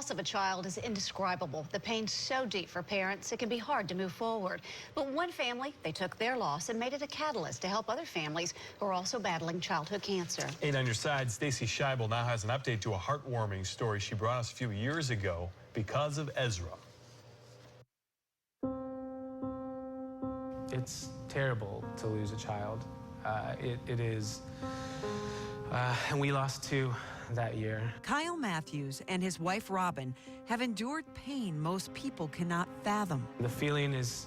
loss of a child is indescribable. The pain's so deep for parents, it can be hard to move forward. But one family, they took their loss and made it a catalyst to help other families who are also battling childhood cancer. 8 on your side, Stacie Schaible now has an update to a heartwarming story she brought us a few years ago because of Ezra. It's terrible to lose a child. It is, and we lost 2 that year. Kyle Matthews and his wife Robin have endured pain most people cannot fathom. The feeling is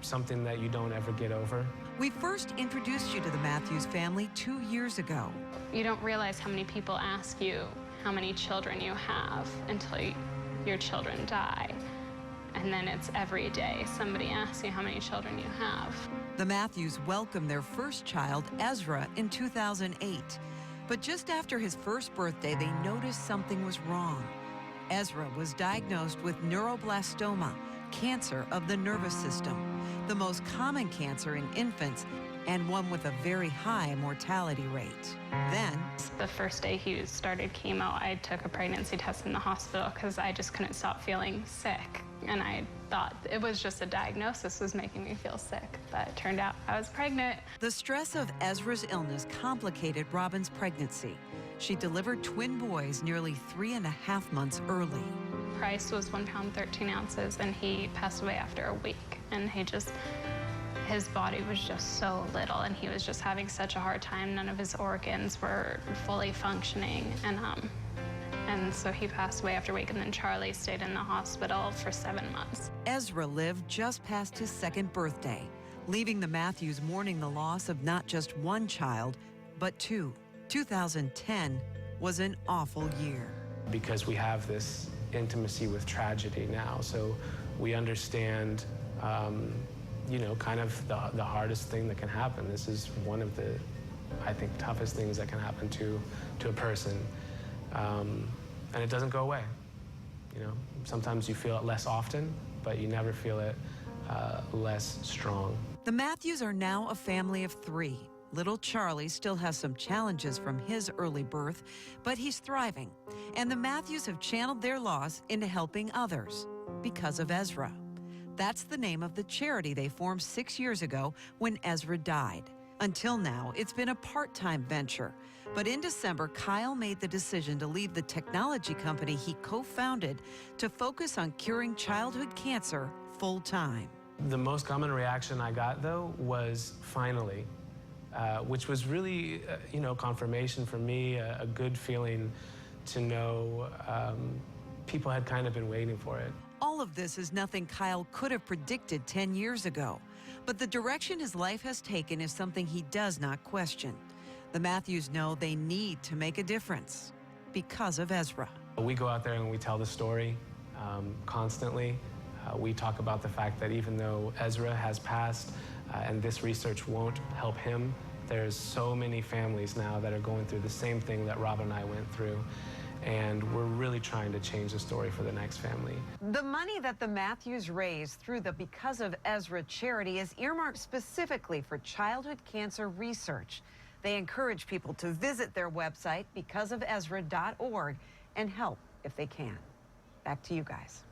something that you don't ever get over. We first introduced you to the Matthews family 2 years ago. You don't realize how many people ask you how many children you have until your children die. And then it's every day somebody asks you how many children you have. The Matthews welcomed their first child, Ezra, in 2008. But just after his first birthday, they noticed something was wrong. Ezra was diagnosed with neuroblastoma, cancer of the nervous system, the most common cancer in infants and one with a very high mortality rate. Then, the first day he started chemo, I took a pregnancy test in the hospital because I just couldn't stop feeling sick. And I thought it was just a diagnosis was making me feel sick, but it turned out I was pregnant. The stress of Ezra's illness complicated Robin's pregnancy. She delivered twin boys nearly 3.5 months early. Price was 1 pound 13 ounces, and he passed away after a week. And his body was just so little, and he was just having such a hard time. None of his organs were fully functioning, and so he passed away after a week, and then Charlie stayed in the hospital for 7 months. Ezra lived just past his 2nd birthday, leaving the Matthews mourning the loss of not just one child, but 2. 2010 was an awful year. Because we have this intimacy with tragedy now, so we understand kind of the hardest thing that can happen. This is one of the, I think, toughest things that can happen to a person. And it doesn't go away. Sometimes you feel it less often, but you never feel it less strong. The Matthews are now a family of 3. Little Charlie still has some challenges from his early birth, but he's thriving. And the Matthews have channeled their loss into helping others because of Ezra. That's the name of the charity they formed 6 years ago when Ezra died. Until now, it's been a part-time venture. But in December, Kyle made the decision to leave the technology company he co-founded to focus on curing childhood cancer full-time. The most common reaction I got, though, was finally, which was really, confirmation for me, a good feeling to know people had kind of been waiting for it. All of this is nothing Kyle could have predicted 10 years ago. But the direction his life has taken is something he does not question. The Matthews know they need to make a difference because of Ezra. We go out there and we tell the story constantly. We talk about the fact that even though Ezra has passed and this research won't help him, there's so many families now that are going through the same thing that Robin and I went through. And we're really trying to change the story for the next family. The money that the Matthews raised through the Because of Ezra charity is earmarked specifically for childhood cancer research. They encourage people to visit their website, becauseofezra.org, and help if they can. Back to you guys.